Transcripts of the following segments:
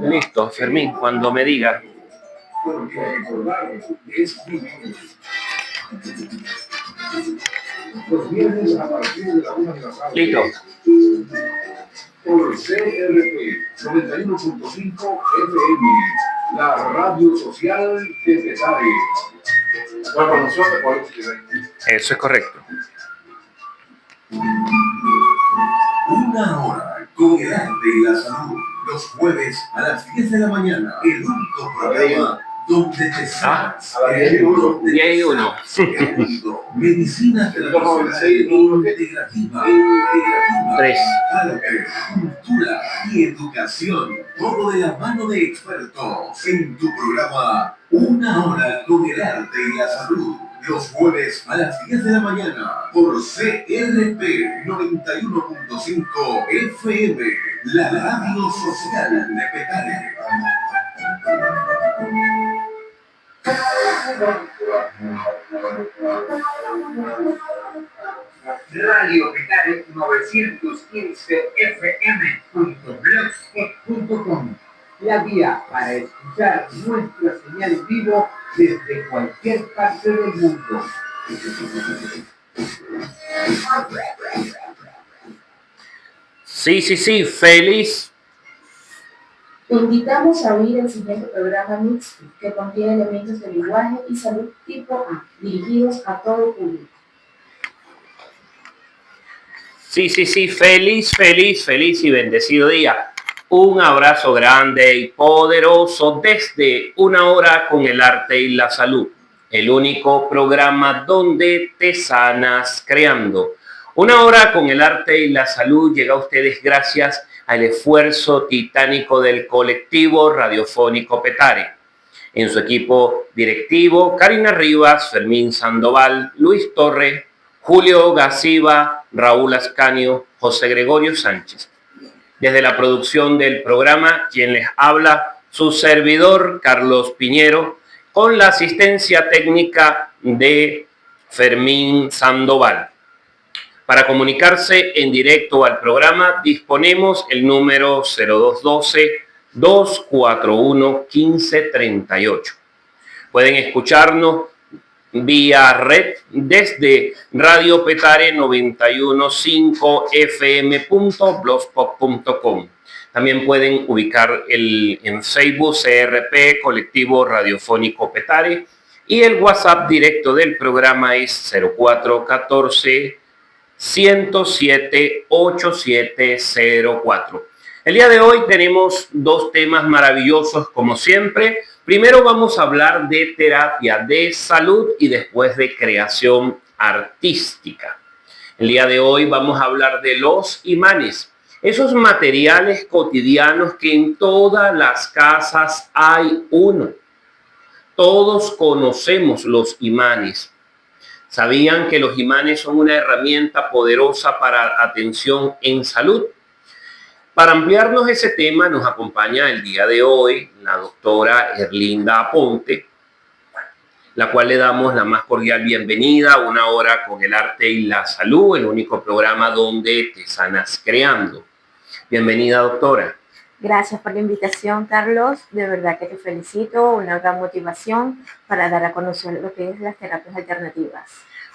Listo, Fermín, cuando me diga. Listo. Por CRP 91.5 FM, la radio social de Petare. La promoción de política. Eso es correcto. Una hora con el arte y la salud. Los jueves a las 10 de la mañana. El único programa donde te sanas. A las 10 y 1. 10 y 1. Medicina tradicional, integrativa, 3. arte, cultura y educación. Todo de la mano de expertos. En tu programa Una hora con el arte y la salud. Los jueves a las 10 de la mañana por CRP 91.5 FM, la radio social de Petare. Radio Petare 915 FM.blogspot.com. La guía para escuchar nuestra señal en vivo desde cualquier parte del mundo. Sí, feliz. Te invitamos a oír el siguiente programa mixto que contiene elementos de lenguaje y salud tipo A, dirigidos a todo público. Sí, feliz y bendecido día. Un abrazo grande y poderoso desde Una hora con el arte y la salud. El único programa donde te sanas creando. Una hora con el arte y la salud llega a ustedes gracias al esfuerzo titánico del colectivo radiofónico Petare. En su equipo directivo, Karina Rivas, Fermín Sandoval, Luis Torres, Julio Gaciba, Raúl Ascanio, José Gregorio Sánchez. Desde la producción del programa, quien les habla, su servidor Carlos Piñero, con la asistencia técnica de Fermín Sandoval. Para comunicarse en directo al programa, disponemos el número 0212-241-1538. Pueden escucharnos vía red desde Radio Petare 915fm.blogspot.com. También pueden ubicar en Facebook CRP Colectivo Radiofónico Petare y el WhatsApp directo del programa es 0414 107 8704. El día de hoy tenemos dos temas maravillosos como siempre. Primero vamos a hablar de terapia, de salud y después de creación artística. El día de hoy vamos a hablar de los imanes, esos materiales cotidianos que en todas las casas hay uno. Todos conocemos los imanes. ¿Sabían que los imanes son una herramienta poderosa para atención en salud? Para ampliarnos ese tema nos acompaña el día de hoy la doctora Erlinda Aponte, la cual le damos la más cordial bienvenida a Una hora con el arte y la salud, el único programa donde te sanas creando. Bienvenida, doctora. Gracias por la invitación, Carlos. De verdad que te felicito. Una gran motivación para dar a conocer lo que es las terapias alternativas.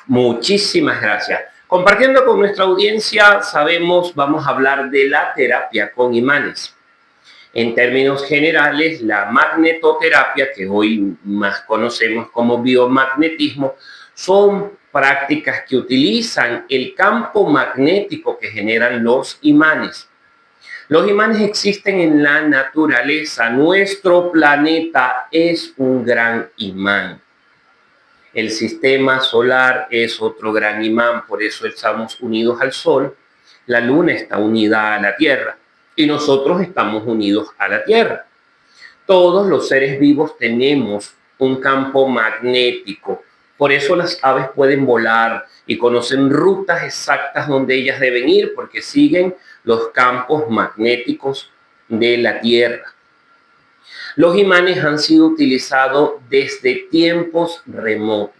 Muchísimas gracias. Compartiendo con nuestra audiencia, vamos a hablar de la terapia con imanes. En términos generales, la magnetoterapia, que hoy más conocemos como biomagnetismo, son prácticas que utilizan el campo magnético que generan los imanes. Los imanes existen en la naturaleza. Nuestro planeta es un gran imán. El sistema solar es otro gran imán, por eso estamos unidos al Sol. La Luna está unida a la Tierra y nosotros estamos unidos a la Tierra. Todos los seres vivos tenemos un campo magnético. Por eso las aves pueden volar y conocen rutas exactas donde ellas deben ir porque siguen los campos magnéticos de la Tierra. Los imanes han sido utilizados desde tiempos remotos.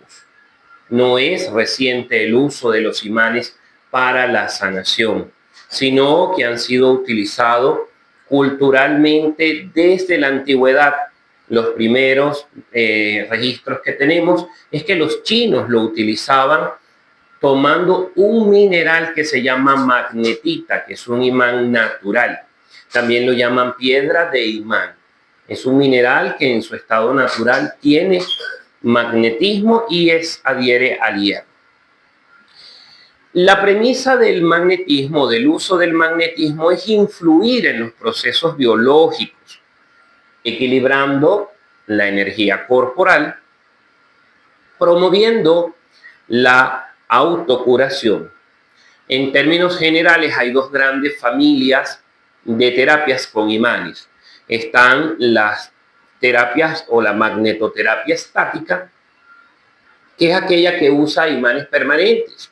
No es reciente el uso de los imanes para la sanación, sino que han sido utilizados culturalmente desde la antigüedad. Los primeros registros que tenemos es que los chinos lo utilizaban tomando un mineral que se llama magnetita, que es un imán natural. También lo llaman piedra de imán. Es un mineral que en su estado natural tiene magnetismo y adhiere al hierro. La premisa del magnetismo, del uso del magnetismo, es influir en los procesos biológicos, equilibrando la energía corporal, promoviendo la autocuración. En términos generales, hay dos grandes familias de terapias con imanes. Están las terapias o la magnetoterapia estática, que es aquella que usa imanes permanentes,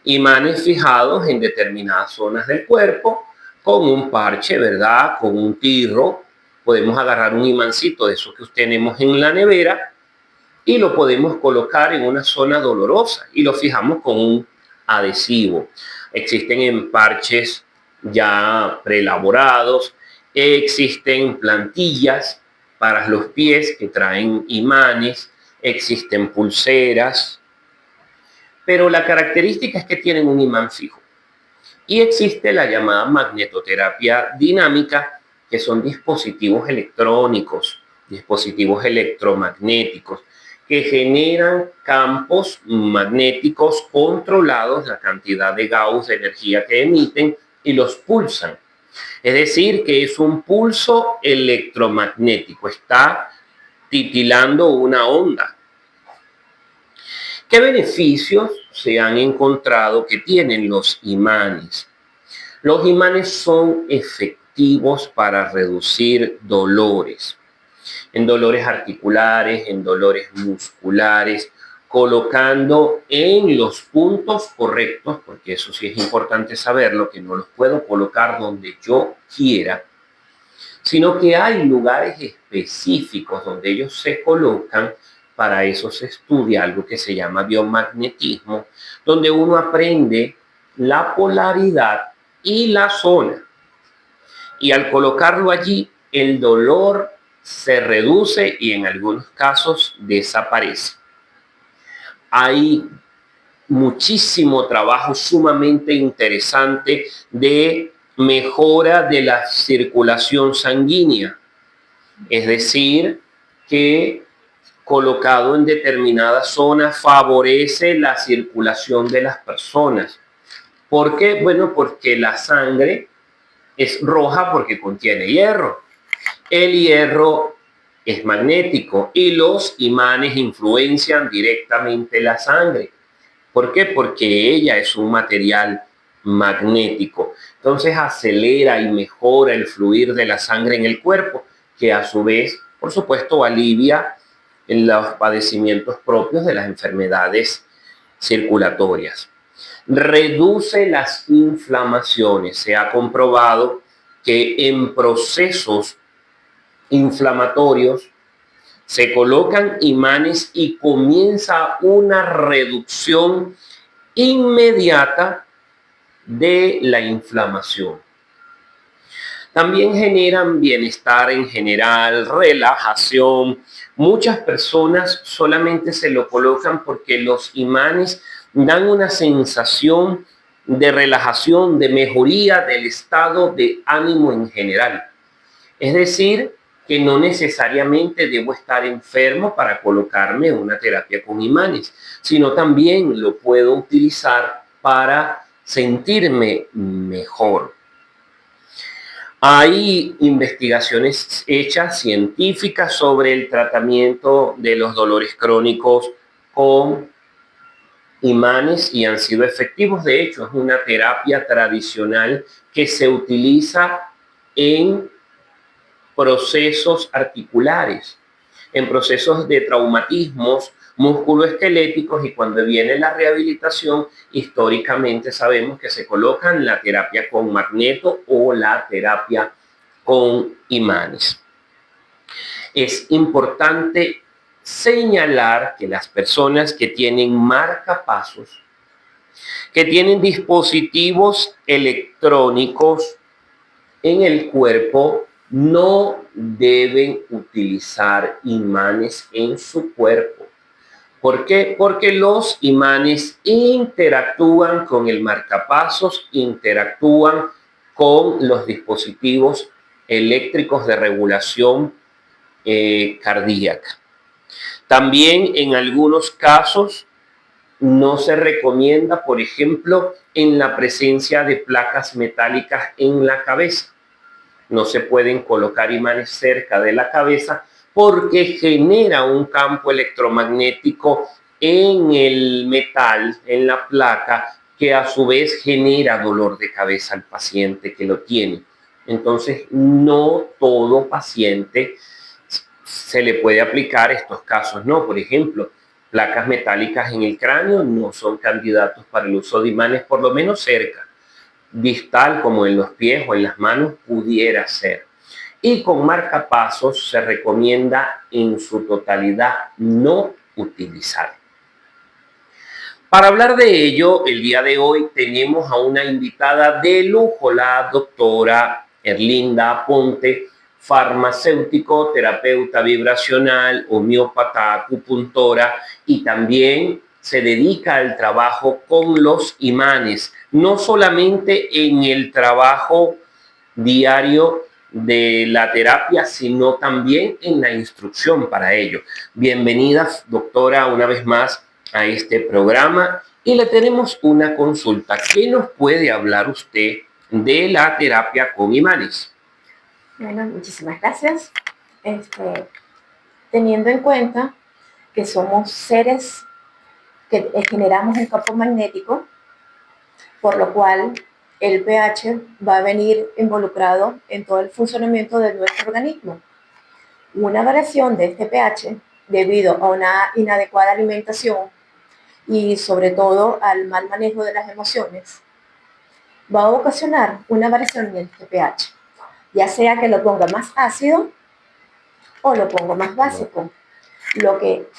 imanes fijados en determinadas zonas del cuerpo, con un parche, ¿verdad? Con un tirro. Podemos agarrar un imancito de esos que tenemos en la nevera y lo podemos colocar en una zona dolorosa y lo fijamos con un adhesivo. Existen en parches ya preelaborados, existen plantillas para los pies que traen imanes, existen pulseras, pero la característica es que tienen un imán fijo. Y existe la llamada magnetoterapia dinámica, que son dispositivos electrónicos, dispositivos electromagnéticos, que generan campos magnéticos controlados, la cantidad de Gauss de energía que emiten, y los pulsan. Es decir, que es un pulso electromagnético, está titilando una onda. ¿Qué beneficios se han encontrado que tienen los imanes? Los imanes son efectivos para reducir dolores, en dolores articulares, en dolores musculares, colocando en los puntos correctos, porque eso sí es importante saberlo, que no los puedo colocar donde yo quiera, sino que hay lugares específicos donde ellos se colocan. Para eso se estudia algo que se llama biomagnetismo, donde uno aprende la polaridad y la zona. Y al colocarlo allí, el dolor se reduce y en algunos casos desaparece. Hay muchísimo trabajo sumamente interesante de mejora de la circulación sanguínea. Es decir, que colocado en determinadas zonas favorece la circulación de las personas. ¿Por qué? Bueno, porque la sangre es roja porque contiene hierro. El hierro es magnético y los imanes influencian directamente la sangre. ¿Por qué? Porque ella es un material magnético. Entonces acelera y mejora el fluir de la sangre en el cuerpo, que a su vez, por supuesto, alivia en los padecimientos propios de las enfermedades circulatorias. Reduce las inflamaciones. Se ha comprobado que en procesos inflamatorios se colocan imanes y comienza una reducción inmediata de la inflamación. También generan bienestar en general, relajación. Muchas personas solamente se lo colocan porque los imanes dan una sensación de relajación, de mejoría del estado de ánimo en general. Es decir, que no necesariamente debo estar enfermo para colocarme una terapia con imanes, sino también lo puedo utilizar para sentirme mejor. Hay investigaciones hechas científicas sobre el tratamiento de los dolores crónicos con imanes y han sido efectivos. De hecho, es una terapia tradicional que se utiliza en procesos articulares, en procesos de traumatismos musculoesqueléticos, y cuando viene la rehabilitación, históricamente sabemos que se colocan la terapia con magneto o la terapia con imanes. Es importante señalar que las personas que tienen marcapasos, que tienen dispositivos electrónicos en el cuerpo no deben utilizar imanes en su cuerpo. ¿Por qué? Porque los imanes interactúan con el marcapasos, interactúan con los dispositivos eléctricos de regulación cardíaca. También en algunos casos no se recomienda, por ejemplo, en la presencia de placas metálicas en la cabeza. No se pueden colocar imanes cerca de la cabeza porque genera un campo electromagnético en el metal, en la placa, que a su vez genera dolor de cabeza al paciente que lo tiene. Entonces, no todo paciente se le puede aplicar estos casos, ¿no? Por ejemplo, placas metálicas en el cráneo no son candidatos para el uso de imanes, por lo menos cerca. Distal, como en los pies o en las manos, pudiera ser. Y con marcapasos se recomienda en su totalidad no utilizar. Para hablar de ello, el día de hoy tenemos a una invitada de lujo, la doctora Erlinda Aponte, farmacéutico, terapeuta vibracional, homeópata, acupuntora, y también se dedica al trabajo con los imanes, no solamente en el trabajo diario de la terapia, sino también en la instrucción para ello. Bienvenida, doctora, una vez más a este programa, y le tenemos una consulta. ¿Qué nos puede hablar usted de la terapia con imanes? Bueno, muchísimas gracias. Teniendo en cuenta que somos seres que generamos un campo magnético, por lo cual el pH va a venir involucrado en todo el funcionamiento de nuestro organismo. Una variación de este pH, debido a una inadecuada alimentación y sobre todo al mal manejo de las emociones, va a ocasionar una variación en este pH, ya sea que lo ponga más ácido o lo pongo más básico, lo que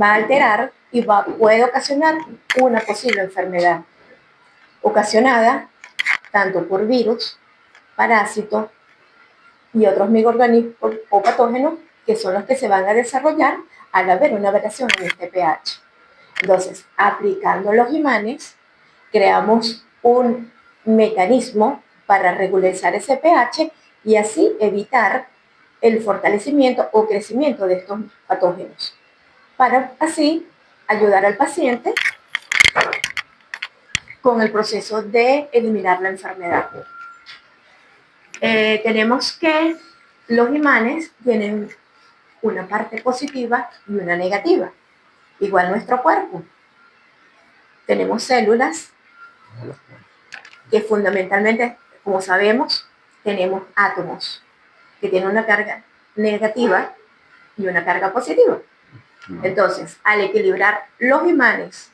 va a alterar y puede ocasionar una posible enfermedad ocasionada tanto por virus, parásitos y otros microorganismos o patógenos que son los que se van a desarrollar al haber una variación en este pH. Entonces, aplicando los imanes, creamos un mecanismo para regularizar ese pH y así evitar el fortalecimiento o crecimiento de estos patógenos, para así ayudar al paciente con el proceso de eliminar la enfermedad. Tenemos que los imanes tienen una parte positiva y una negativa, igual nuestro cuerpo. Tenemos células que fundamentalmente, como sabemos, tenemos átomos que tienen una carga negativa y una carga positiva. Entonces, al equilibrar los imanes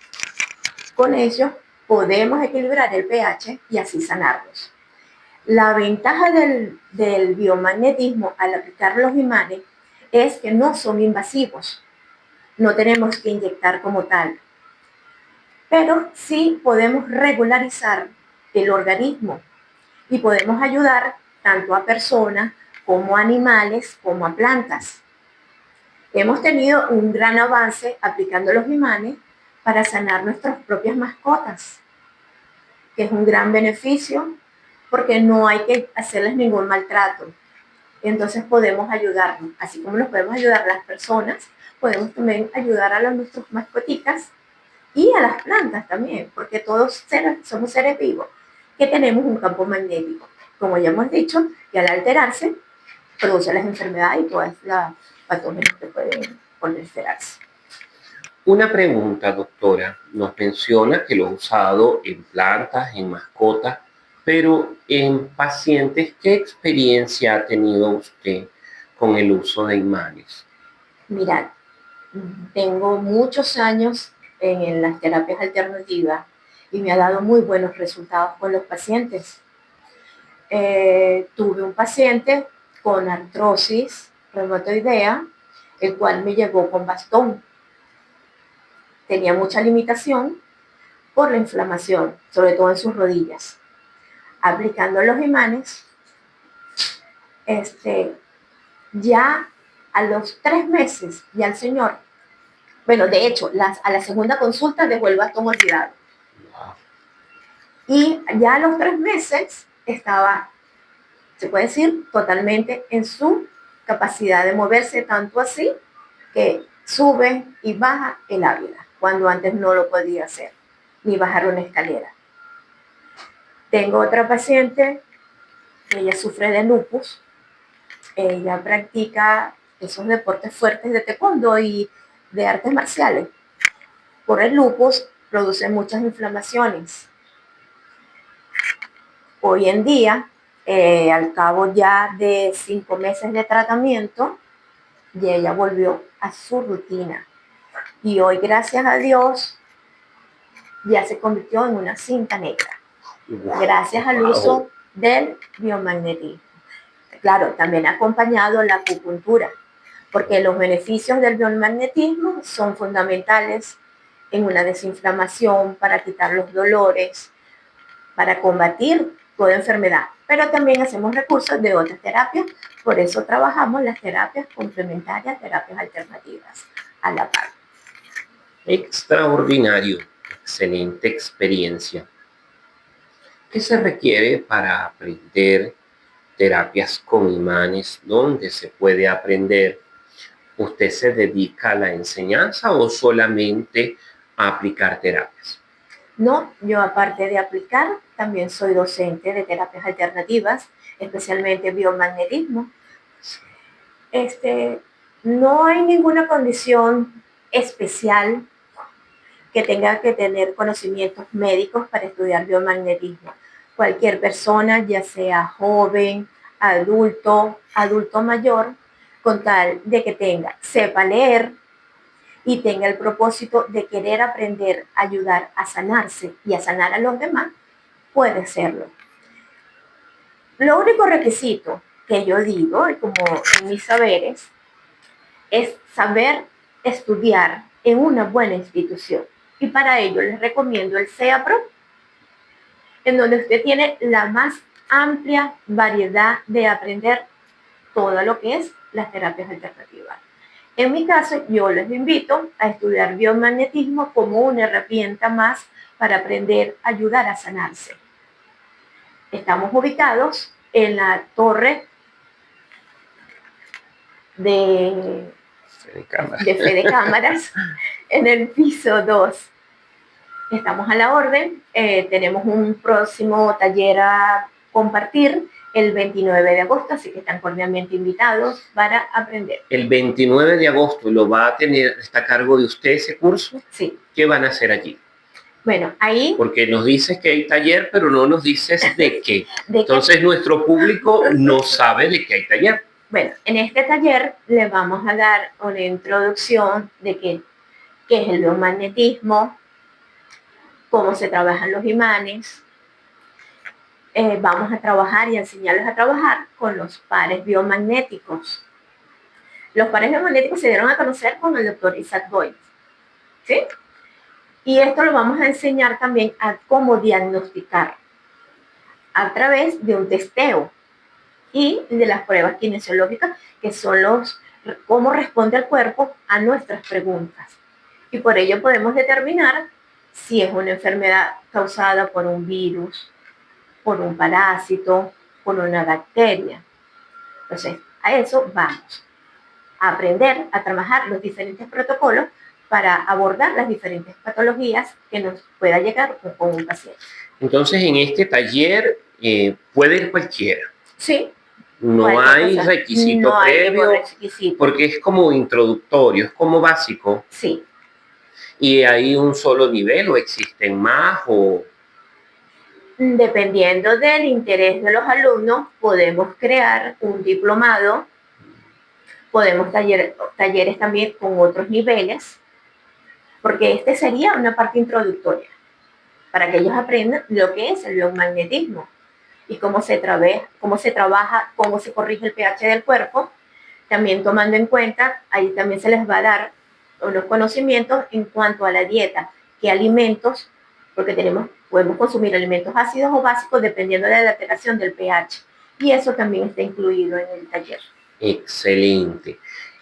con ellos, podemos equilibrar el pH y así sanarlos. La ventaja del biomagnetismo al aplicar los imanes es que no son invasivos, no tenemos que inyectar como tal, pero sí podemos regularizar el organismo y podemos ayudar tanto a personas como a animales como a plantas. Hemos tenido un gran avance aplicando los imanes para sanar nuestras propias mascotas, que es un gran beneficio porque no hay que hacerles ningún maltrato. Entonces podemos ayudarnos, así como nos podemos ayudar a las personas, podemos también ayudar a nuestras mascotitas y a las plantas también, porque todos somos seres vivos que tenemos un campo magnético, como ya hemos dicho, y al alterarse produce las enfermedades y todas las patógenos que pueden proliferarse. Una pregunta, doctora. Nos menciona que lo ha usado en plantas, en mascotas, pero en pacientes, ¿qué experiencia ha tenido usted con el uso de imanes? Mirad, tengo muchos años en las terapias alternativas y me ha dado muy buenos resultados con los pacientes. Tuve un paciente con artrosis reumatoidea, el cual me llegó con bastón. Tenía mucha limitación por la inflamación, sobre todo en sus rodillas. Aplicando los imanes, Ya a los 3 meses, ya el señor, bueno, de hecho, a la segunda consulta dejó el bastón olvidado. Y ya a los 3 meses estaba, se puede decir, totalmente en su capacidad de moverse, tanto así que sube y baja el Ávila, cuando antes no lo podía hacer, ni bajar una escalera. Tengo otra paciente, ella sufre de lupus, ella practica esos deportes fuertes de taekwondo y de artes marciales. Por el lupus produce muchas inflamaciones. Hoy en día, al cabo ya de 5 meses de tratamiento, y ella volvió a su rutina. Y hoy, gracias a Dios, ya se convirtió en una cinta negra. Gracias al uso del biomagnetismo. Claro, también ha acompañado la acupuntura, porque los beneficios del biomagnetismo son fundamentales en una desinflamación, para quitar los dolores, para combatir toda enfermedad. Pero también hacemos recursos de otras terapias, por eso trabajamos las terapias complementarias, terapias alternativas a la par. Extraordinario, excelente experiencia. ¿Qué se requiere para aprender terapias con imanes? ¿Dónde se puede aprender? ¿Usted se dedica a la enseñanza o solamente a aplicar terapias? No, yo aparte de aplicar, también soy docente de terapias alternativas, especialmente biomagnetismo. No hay ninguna condición especial que tenga que tener conocimientos médicos para estudiar biomagnetismo. Cualquier persona, ya sea joven, adulto mayor, con tal de que sepa leer y tenga el propósito de querer aprender a ayudar a sanarse y a sanar a los demás, puede serlo. Lo único requisito que yo digo, como en mis saberes, es saber estudiar en una buena institución. Y para ello les recomiendo el CEAPRO, en donde usted tiene la más amplia variedad de aprender todo lo que es las terapias alternativas. En mi caso, yo les invito a estudiar biomagnetismo como una herramienta más para aprender a ayudar a sanarse. Estamos ubicados en la torre de Fede Cámaras, en el piso 2. Estamos a la orden. Tenemos un próximo taller a compartir el 29 de agosto, así que están cordialmente invitados para aprender. El 29 de agosto lo va a tener, ¿está a cargo de usted ese curso? Sí. ¿Qué van a hacer allí? Bueno, ahí... Porque nos dices que hay taller, pero no nos dices de qué. Entonces nuestro público no sabe de qué hay taller. Bueno, en este taller le vamos a dar una introducción de qué es el biomagnetismo, cómo se trabajan los imanes. Vamos a trabajar y enseñarles a trabajar con los pares biomagnéticos. Los pares biomagnéticos se dieron a conocer con el doctor Isaac Boyd, ¿sí? Y esto lo vamos a enseñar también a cómo diagnosticar a través de un testeo y de las pruebas kinesiológicas, que son cómo responde el cuerpo a nuestras preguntas. Y por ello podemos determinar si es una enfermedad causada por un virus, por un parásito, por una bacteria. Entonces, a eso vamos a aprender a trabajar los diferentes protocolos para abordar las diferentes patologías que nos pueda llegar con un paciente. Entonces, en este taller puede ir cualquiera. Sí. No hay requisito previo, porque es como introductorio, es como básico. Sí. ¿Y hay un solo nivel o existen más? Dependiendo del interés de los alumnos, podemos crear un diplomado, podemos talleres también con otros niveles, porque este sería una parte introductoria, para que ellos aprendan lo que es el biomagnetismo y cómo se trabaja, cómo se corrige el pH del cuerpo, también tomando en cuenta, ahí también se les va a dar unos conocimientos en cuanto a la dieta, qué alimentos, porque podemos consumir alimentos ácidos o básicos dependiendo de la alteración del pH. y eso también está incluido en el taller. Excelente.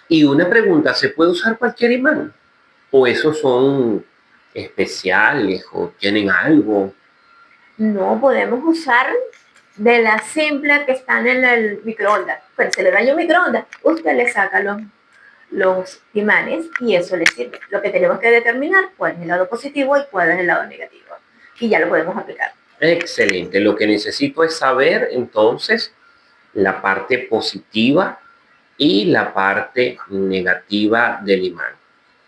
Y una pregunta, ¿se puede usar cualquier imán? ¿O esos son especiales o tienen algo? No podemos usar de la simple que están en el microondas. Pero se le daña un microondas, usted le saca los imanes y eso le sirve. Lo que tenemos que determinar cuál es el lado positivo y cuál es el lado negativo. Y ya lo podemos aplicar. Excelente. Lo que necesito es saber entonces la parte positiva y la parte negativa del imán.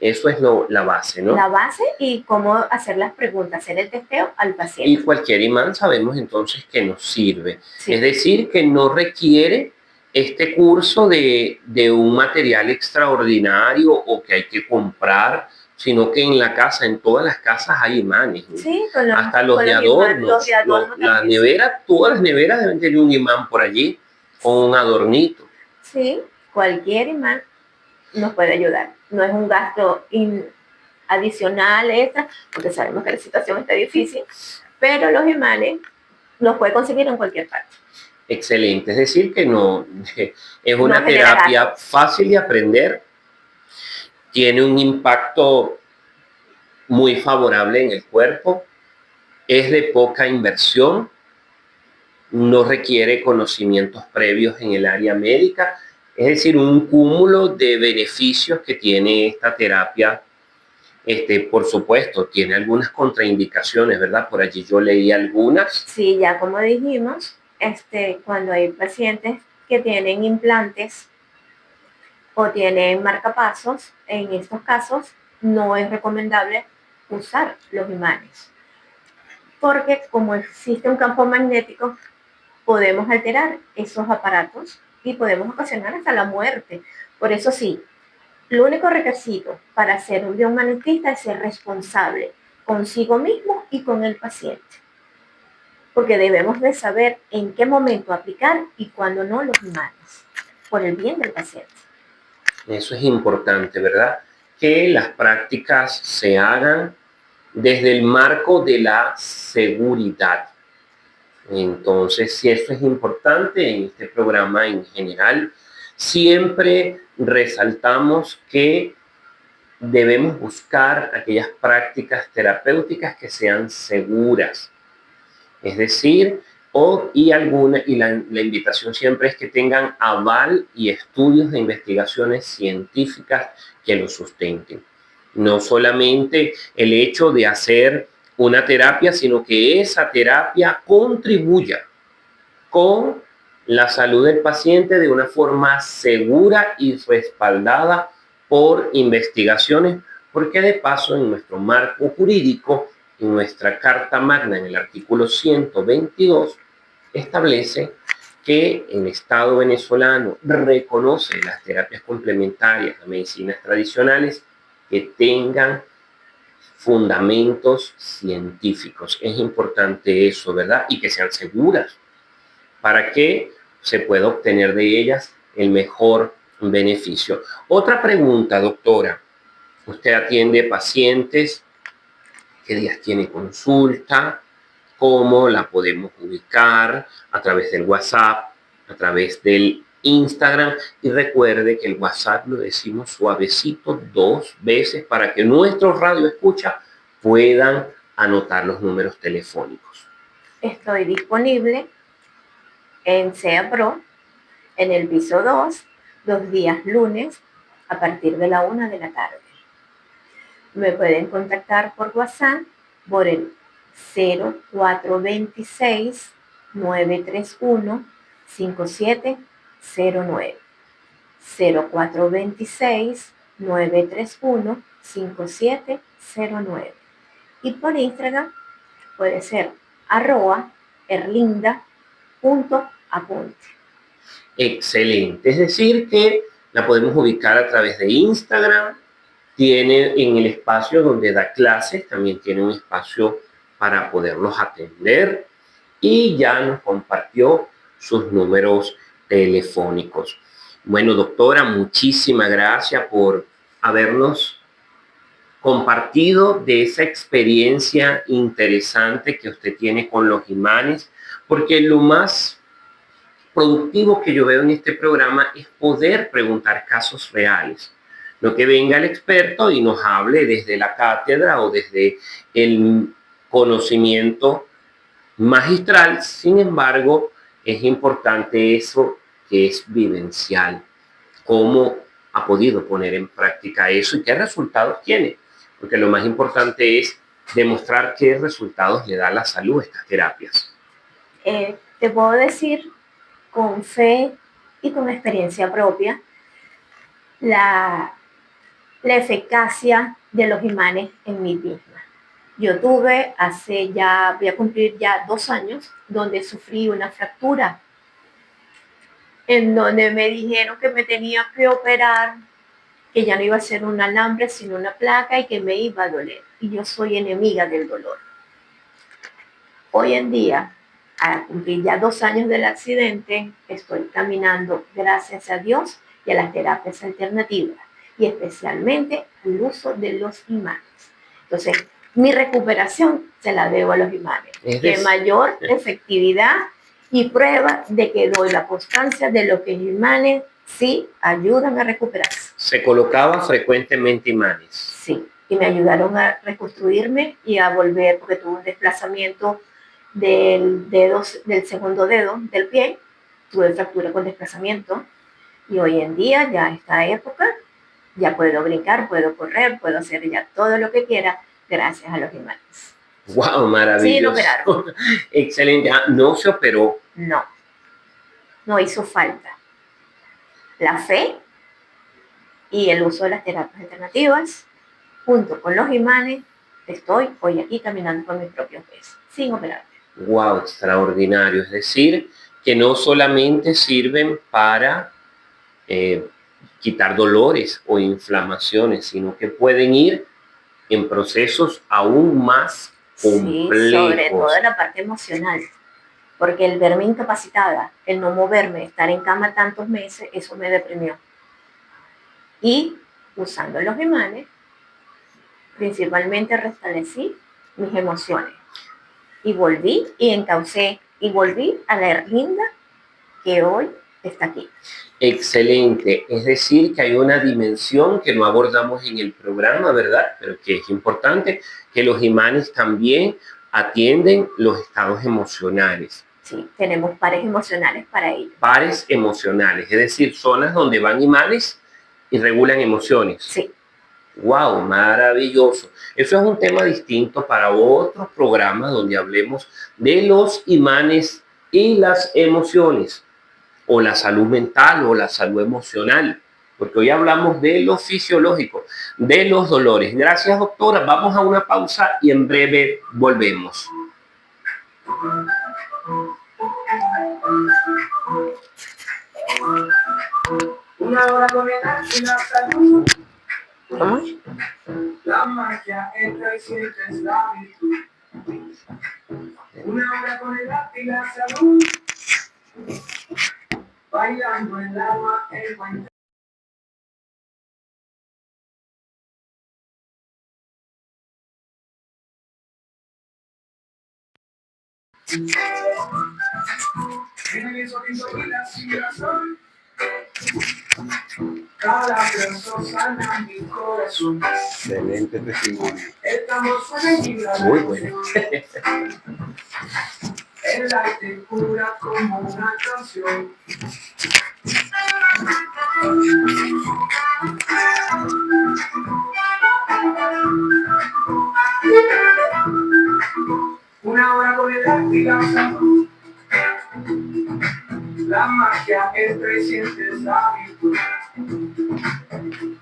Eso es la base, ¿no? La base y cómo hacer las preguntas, hacer el testeo al paciente. Y cualquier imán sabemos entonces que nos sirve. Sí. Es decir, que no requiere este curso de un material extraordinario o que hay que comprar, sino que en la casa, en todas las casas hay imanes. Sí, hasta los de adorno. La nevera, todas las neveras deben tener un imán por allí o un adornito. Sí, cualquier imán nos puede ayudar. No es un gasto adicional extra, porque sabemos que la situación está difícil, pero los imanes los puede conseguir en cualquier parte. Excelente, es decir que no es una terapia fácil de aprender, tiene un impacto muy favorable en el cuerpo, es de poca inversión, no requiere conocimientos previos en el área médica, es decir, un cúmulo de beneficios que tiene esta terapia. Por supuesto, tiene algunas contraindicaciones, ¿verdad? Por allí yo leí algunas. Sí, ya como dijimos, cuando hay pacientes que tienen implantes o tienen marcapasos, en estos casos no es recomendable usar los imanes. Porque como existe un campo magnético, podemos alterar esos aparatos y podemos ocasionar hasta la muerte. Por eso sí, lo único requisito para ser un biohumanista es ser responsable consigo mismo y con el paciente. Porque debemos de saber en qué momento aplicar y cuándo no los imanes, por el bien del paciente. Eso es importante, ¿verdad? Que las prácticas se hagan desde el marco de la seguridad. Entonces, si eso es importante en este programa en general, siempre resaltamos que debemos buscar aquellas prácticas terapéuticas que sean seguras. Es decir, la invitación siempre es que tengan aval y estudios de investigaciones científicas que lo sustenten. No solamente el hecho de hacer una terapia, sino que esa terapia contribuya con la salud del paciente de una forma segura y respaldada por investigaciones, porque de paso en nuestro marco jurídico, en nuestra Carta Magna, en el artículo 122, establece que el Estado venezolano reconoce las terapias complementarias, las medicinas tradicionales, que tengan fundamentos científicos. Es importante eso, ¿verdad? Y que sean seguras para que se pueda obtener de ellas el mejor beneficio. Otra pregunta, doctora. Usted atiende pacientes, ¿qué días tiene consulta? ¿Cómo la podemos ubicar? A través del WhatsApp, a través del Instagram. Y recuerde que el WhatsApp lo decimos suavecito 2 veces para que nuestros radioescuchas puedan anotar los números telefónicos. Estoy disponible en SEA Pro, en el piso 2, los días lunes a partir de la 1 de la tarde. Me pueden contactar por WhatsApp por el 0426 931 5709. 0426 931 5709. Y por Instagram puede ser @erlinda.apunte. Excelente. Es decir, que la podemos ubicar a través de Instagram. Tiene en el espacio donde da clases, también tiene un espacio para poderlos atender. Y ya nos compartió sus números telefónicos. Bueno, doctora, muchísimas gracias por habernos compartido de esa experiencia interesante que usted tiene con los imanes, porque lo más productivo que yo veo en este programa es poder preguntar casos reales. No que venga el experto y nos hable desde la cátedra o desde el conocimiento magistral. Sin embargo, es importante eso que es vivencial. Cómo ha podido poner en práctica eso y qué resultados tiene. Porque lo más importante es demostrar qué resultados le da la salud a estas terapias. Te puedo decir con fe y con experiencia propia la eficacia de los imanes en mí misma. Yo tuve voy a cumplir ya 2 años, donde sufrí una fractura, en donde me dijeron que me tenía que operar, que ya no iba a ser un alambre, sino una placa y que me iba a doler. Y yo soy enemiga del dolor. Hoy en día, a cumplir ya 2 años del accidente, estoy caminando gracias a Dios y a las terapias alternativas, y especialmente al uso de los imanes. Entonces, mi recuperación se la debo a los imanes, de mayor efectividad y prueba de que doy la constancia de lo que los imanes sí ayudan a recuperarse. ¿Se colocaba frecuentemente imanes? Sí, y me ayudaron a reconstruirme y a volver, porque tuve un desplazamiento del segundo dedo del pie, tuve fractura con desplazamiento, y hoy en día, ya en esta época, ya puedo brincar, puedo correr, puedo hacer ya todo lo que quiera gracias a los imanes. ¡Wow! Maravilloso. Sí, lo operaron. Excelente. ¿No se operó? No hizo falta. La fe y el uso de las terapias alternativas, junto con los imanes, estoy hoy aquí caminando por mis propios pies, sin operar. ¡Wow! Extraordinario. Es decir, que no solamente sirven para quitar dolores o inflamaciones, sino que pueden ir en procesos aún más complejos. Sí, sobre todo en la parte emocional, porque el verme incapacitada, el no moverme, estar en cama tantos meses, eso me deprimió. Y usando los imanes, principalmente restablecí mis emociones y volví y encaucé y volví a la Erlinda que hoy está aquí. Excelente. Es decir, que hay una dimensión que no abordamos en el programa, ¿verdad? Pero que es importante, que los imanes también atienden los estados emocionales. Sí, tenemos pares emocionales para ello. Pares emocionales, es decir, zonas donde van imanes y regulan emociones. Sí. ¡Wow! Maravilloso. Eso es un tema distinto para otros programas donde hablemos de los imanes y las emociones, o la salud mental o la salud emocional, porque hoy hablamos de lo fisiológico, de los dolores. Gracias, doctora. Vamos a una pausa y en breve volvemos. Una hora con el arte y la salud. ¿Cómo? La magia entra y sientes la virtud. Una hora con el arte y la salud. Bailando el alma encuentra. En el sonido y la vibración. Cada verso sana mi corazón. Excelente testimonio. El tambor suena y vibra. Muy bueno. El arte cura como una canción. Una hora con el arte y la salud. La magia entra y sientes la virtud.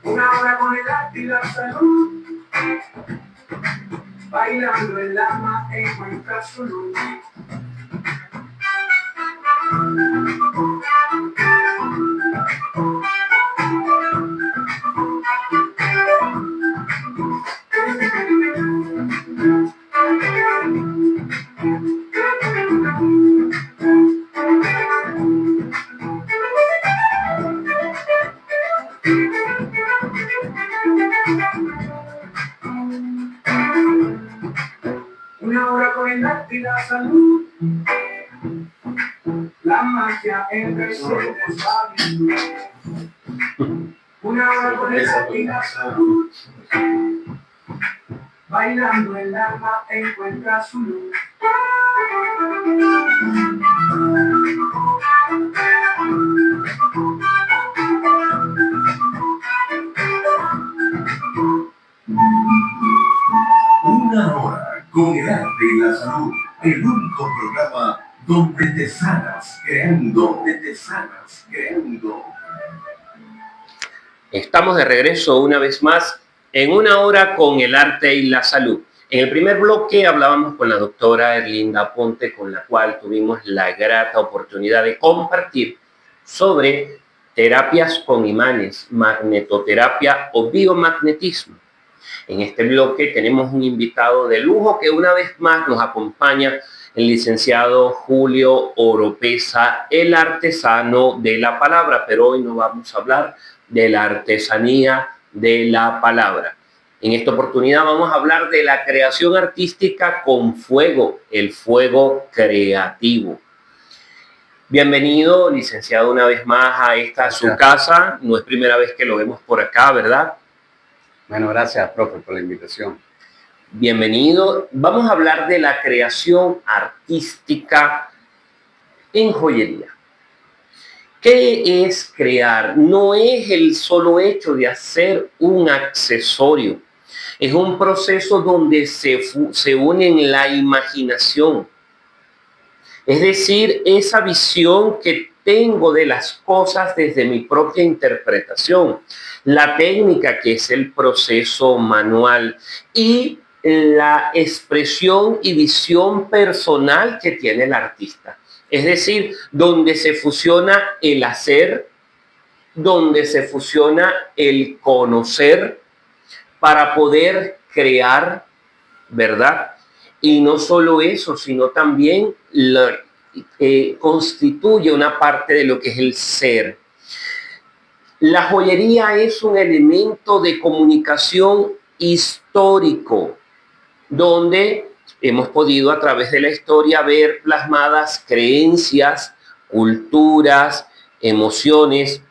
Una hora con el arte y la salud. Bailando el alma encuentra su luz. Una hora con el arte y la salud. La la magia en recién está viendo. Una hora con el arte y la salud. Bailando el alma encuentra su luz. Una hora con el arte y la salud. El único programa donde te sanas creando, donde te sanas creando. Estamos de regreso una vez más en una hora con el arte y la salud. En el primer bloque hablábamos con la doctora Erlinda Ponte, con la cual tuvimos la grata oportunidad de compartir sobre terapias con imanes, magnetoterapia o biomagnetismo. En este bloque tenemos un invitado de lujo que una vez más nos acompaña, el licenciado Julio Oropesa, el artesano de la palabra, pero hoy no vamos a hablar de la artesanía de la palabra. En esta oportunidad vamos a hablar de la creación artística con fuego, el fuego creativo. Bienvenido, licenciado, una vez más a esta su casa. No es primera vez que lo vemos por acá, ¿verdad? Bueno, gracias, profe, por la invitación. Bienvenido. Vamos a hablar de la creación artística en joyería. ¿Qué es crear? No es el solo hecho de hacer un accesorio. Es un proceso donde se unen la imaginación. Es decir, esa visión que tengo de las cosas desde mi propia interpretación. La técnica, que es el proceso manual, y la expresión y visión personal que tiene el artista. Es decir, donde se fusiona el hacer, donde se fusiona el conocer para poder crear, ¿verdad? Y no solo eso, sino también constituye una parte de lo que es el ser. La joyería es un elemento de comunicación histórico, donde hemos podido a través de la historia ver plasmadas creencias, culturas, emociones.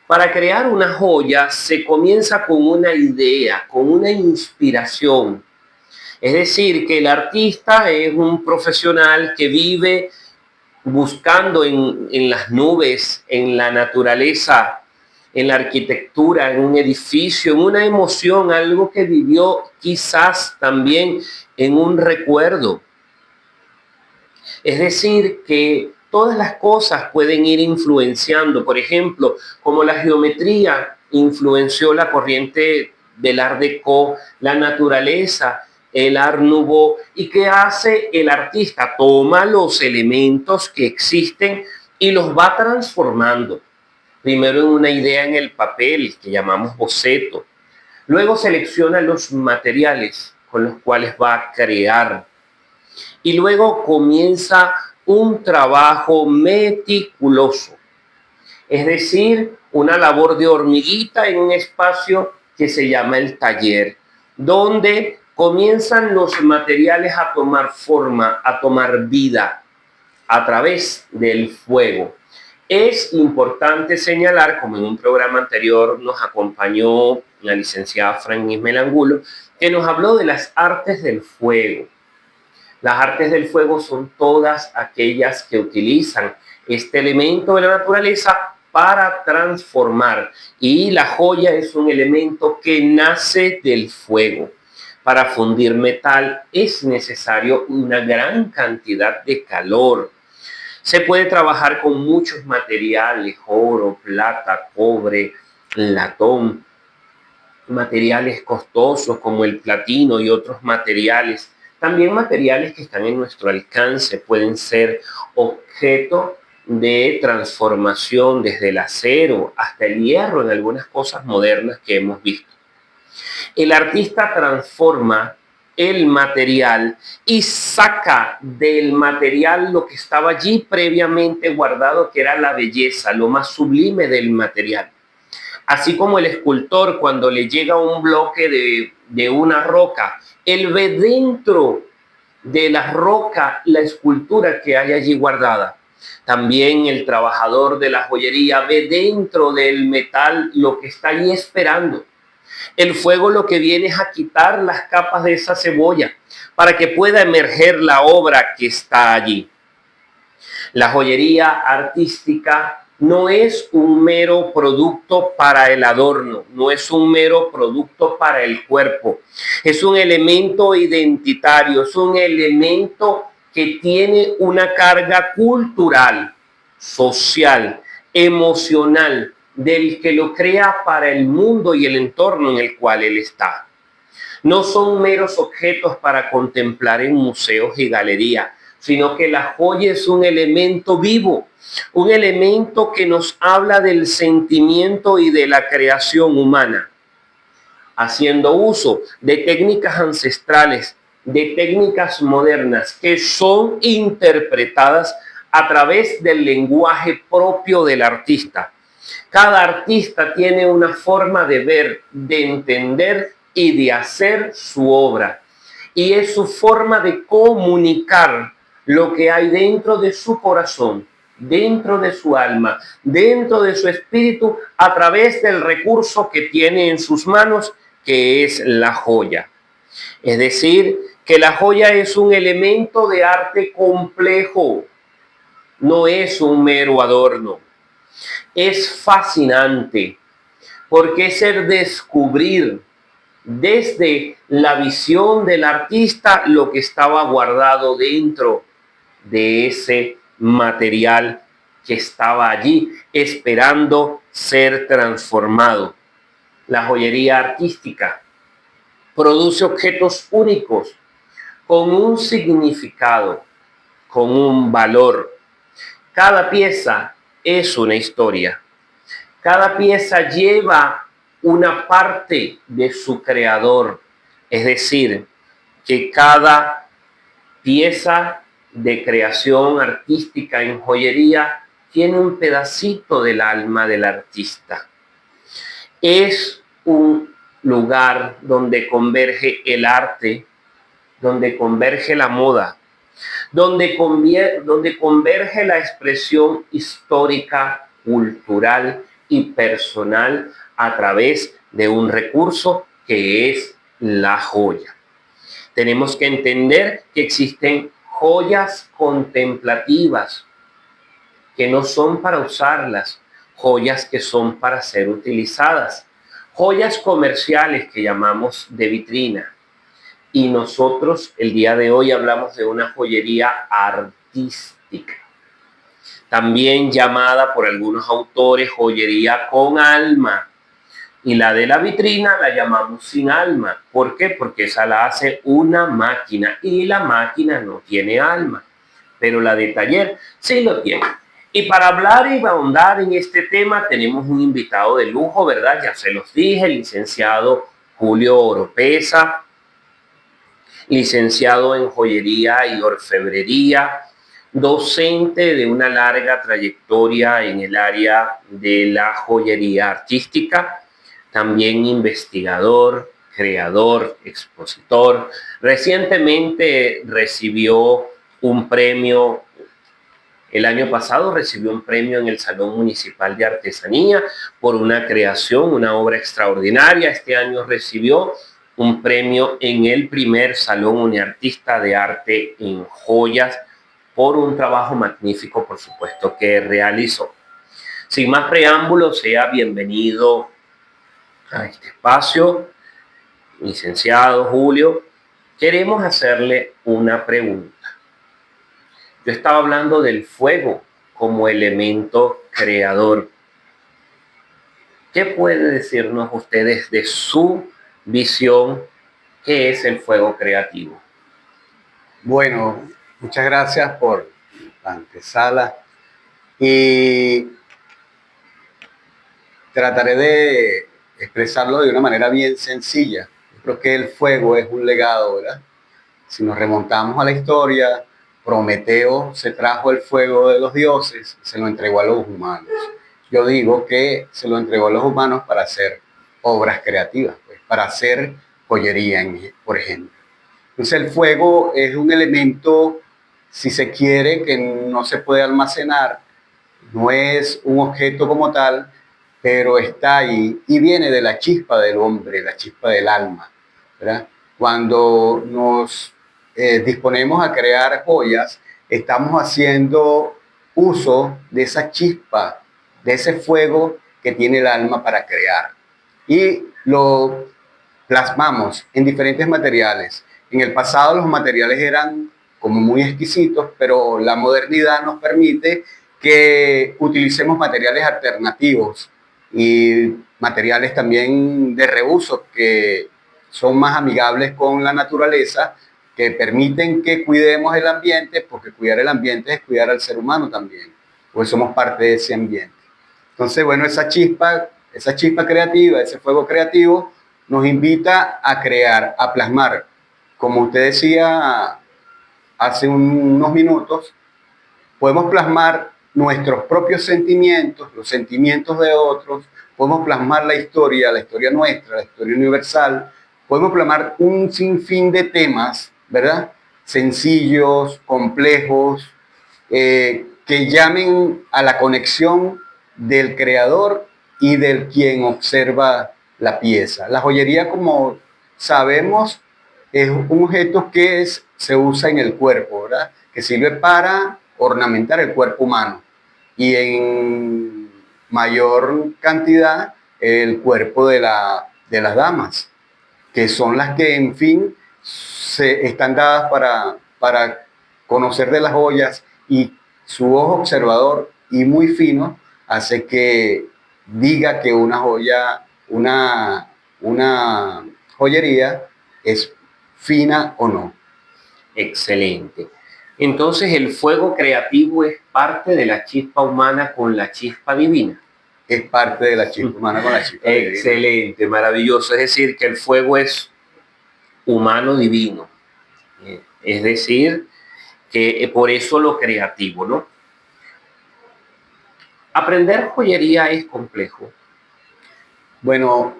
Para crear una joya se comienza con una idea, con una inspiración. Es decir, que el artista es un profesional que vive buscando en las nubes, en la naturaleza, en la arquitectura, en un edificio, en una emoción, algo que vivió quizás también en un recuerdo. Es decir, que todas las cosas pueden ir influenciando. Por ejemplo, como la geometría influenció la corriente del Art Deco, la naturaleza, el Art Nouveau. ¿Y qué hace el artista? Toma los elementos que existen y los va transformando. Primero en una idea en el papel, que llamamos boceto. Luego selecciona los materiales con los cuales va a crear. Y luego comienza un trabajo meticuloso. Es decir, una labor de hormiguita en un espacio que se llama el taller, donde comienzan los materiales a tomar forma, a tomar vida a través del fuego. Es importante señalar, como en un programa anterior nos acompañó la licenciada Francis Melangulo, que nos habló de las artes del fuego. Las artes del fuego son todas aquellas que utilizan este elemento de la naturaleza para transformar. Y la joya es un elemento que nace del fuego. Para fundir metal es necesario una gran cantidad de calor. Se puede trabajar con muchos materiales, oro, plata, cobre, latón, materiales costosos como el platino y otros materiales. También materiales que están en nuestro alcance pueden ser objeto de transformación desde el acero hasta el hierro en algunas cosas modernas que hemos visto. El artista transforma el material y saca del material lo que estaba allí previamente guardado, que era la belleza, lo más sublime del material. Así como el escultor, cuando le llega un bloque de una roca, él ve dentro de la roca la escultura que hay allí guardada. También el trabajador de la joyería ve dentro del metal lo que está ahí esperando. El fuego lo que viene es a quitar las capas de esa cebolla para que pueda emerger la obra que está allí. La joyería artística no es un mero producto para el adorno, no es un mero producto para el cuerpo. Es un elemento identitario, es un elemento que tiene una carga cultural, social, emocional, del que lo crea para el mundo y el entorno en el cual él está. No son meros objetos para contemplar en museos y galerías, sino que la joya es un elemento vivo, un elemento que nos habla del sentimiento y de la creación humana, haciendo uso de técnicas ancestrales, de técnicas modernas que son interpretadas a través del lenguaje propio del artista. Cada artista tiene una forma de ver, de entender y de hacer su obra. Y es su forma de comunicar lo que hay dentro de su corazón, dentro de su alma, dentro de su espíritu, a través del recurso que tiene en sus manos, que es la joya. Es decir, que la joya es un elemento de arte complejo, no es un mero adorno. Es fascinante porque es el descubrir desde la visión del artista lo que estaba guardado dentro de ese material que estaba allí esperando ser transformado. La joyería artística produce objetos únicos con un significado, con un valor. Cada pieza es una historia. Cada pieza lleva una parte de su creador. Es decir, que cada pieza de creación artística en joyería tiene un pedacito del alma del artista. Es un lugar donde converge el arte, donde converge la moda, donde converge la expresión histórica, cultural y personal a través de un recurso que es la joya. Tenemos que entender que existen joyas contemplativas que no son para usarlas, joyas que son para ser utilizadas, joyas comerciales que llamamos de vitrina. Y nosotros el día de hoy hablamos de una joyería artística, también llamada por algunos autores joyería con alma. Y la de la vitrina la llamamos sin alma. ¿Por qué? Porque esa la hace una máquina y la máquina no tiene alma, pero la de taller sí lo tiene. Y para hablar y ahondar en este tema tenemos un invitado de lujo, ¿verdad? Ya se los dije, el licenciado Julio Oropesa, licenciado en joyería y orfebrería, docente de una larga trayectoria en el área de la joyería artística, también investigador, creador, expositor. Recientemente recibió un premio, el año pasado recibió un premio en el Salón Municipal de Artesanía por una creación, una obra extraordinaria. Este año recibió un premio en el primer Salón Uniartista de Arte en Joyas por un trabajo magnífico, por supuesto, que realizó. Sin más preámbulos, sea bienvenido a este espacio, licenciado Julio. Queremos hacerle una pregunta. Yo estaba hablando del fuego como elemento creador. ¿Qué puede decirnos ustedes de su visión? ¿Qué es el fuego creativo? Bueno, muchas gracias por la antesala y trataré de expresarlo de una manera bien sencilla. Yo creo que el fuego es un legado, ¿verdad? Si nos remontamos a la historia, Prometeo se trajo el fuego de los dioses, se lo entregó a los humanos. Yo digo que se lo entregó a los humanos para hacer obras creativas, pues, para hacer joyería, por ejemplo. Entonces el fuego es un elemento si se quiere, que no se puede almacenar, no es un objeto como tal, pero está ahí y viene de la chispa del hombre, la chispa del alma, ¿verdad? Cuando nos disponemos a crear joyas, estamos haciendo uso de esa chispa, de ese fuego que tiene el alma para crear. Y lo plasmamos en diferentes materiales. En el pasado los materiales eran como muy exquisitos, pero la modernidad nos permite que utilicemos materiales alternativos y materiales también de reuso que son más amigables con la naturaleza, que permiten que cuidemos el ambiente, porque cuidar el ambiente es cuidar al ser humano también, pues somos parte de ese ambiente. Entonces, bueno, esa chispa creativa, ese fuego creativo, nos invita a crear, a plasmar. Como usted decía hace unos minutos, podemos plasmar nuestros propios sentimientos, los sentimientos de otros, podemos plasmar la historia nuestra, la historia universal, podemos plasmar un sinfín de temas, ¿verdad? Sencillos, complejos, que llamen a la conexión del creador y del quien observa la pieza. La joyería, como sabemos, es un objeto que se usa en el cuerpo, ¿verdad? Que sirve para ornamentar el cuerpo humano y en mayor cantidad el cuerpo de las damas, que son las que, en fin, están dadas para conocer de las joyas, y su ojo observador y muy fino hace que diga que una joya, una joyería es fina o no. Excelente. Entonces, el fuego creativo es parte de la chispa humana con la chispa divina. Es parte de la chispa humana con la chispa divina. Excelente, maravilloso. Es decir, que el fuego es humano divino. Es decir, que por eso lo creativo, ¿no? Aprender joyería es complejo. Bueno,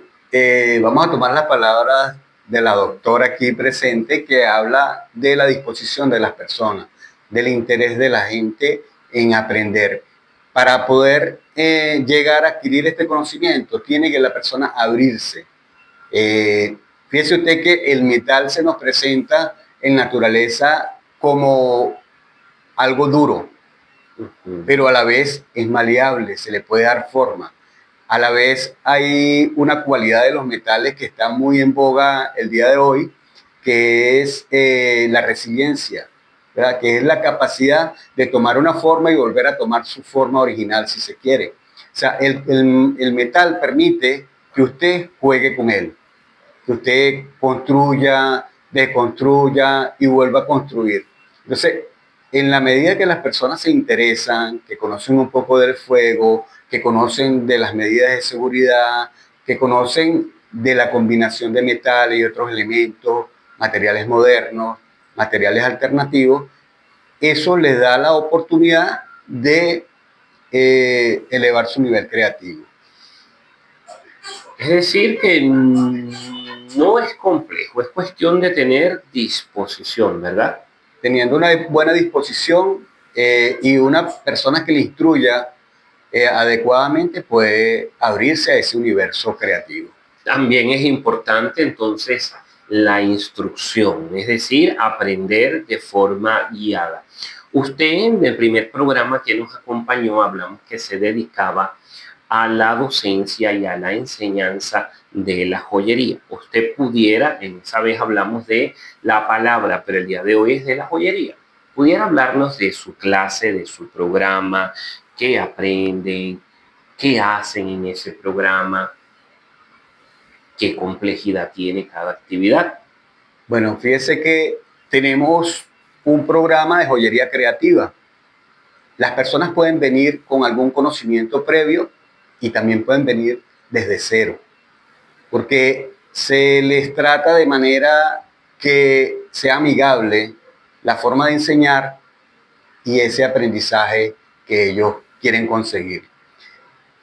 vamos a tomar las palabras de la doctora aquí presente, que habla de la disposición de las personas, del interés de la gente en aprender. Para poder llegar a adquirir este conocimiento, tiene que la persona abrirse. Fíjese usted que el metal se nos presenta en naturaleza como algo duro, pero a la vez es maleable, se le puede dar forma. A la vez hay una cualidad de los metales que está muy en boga el día de hoy, que es la resiliencia, ¿verdad? Que es la capacidad de tomar una forma y volver a tomar su forma original si se quiere. O sea, el metal permite que usted juegue con él, que usted construya, deconstruya y vuelva a construir. Entonces, en la medida que las personas se interesan, que conocen un poco del fuego, que conocen de las medidas de seguridad, que conocen de la combinación de metales y otros elementos, materiales modernos, materiales alternativos, eso les da la oportunidad de elevar su nivel creativo. Es decir, que no es complejo, es cuestión de tener disposición, ¿verdad? Teniendo una buena disposición y una persona que le instruya adecuadamente, puede abrirse a ese universo creativo. También es importante entonces la instrucción, es decir, aprender de forma guiada. Usted en el primer programa que nos acompañó hablamos que se dedicaba a la docencia y a la enseñanza de la joyería. Usted pudiera, en esa vez hablamos de la palabra, pero el día de hoy es de la joyería. Pudiera hablarnos de su clase, de su programa, qué aprenden, qué hacen en ese programa, qué complejidad tiene cada actividad. Bueno, fíjese que tenemos un programa de joyería creativa. Las personas pueden venir con algún conocimiento previo y también pueden venir desde cero, porque se les trata de manera que sea amigable la forma de enseñar y ese aprendizaje que ellos quieren conseguir.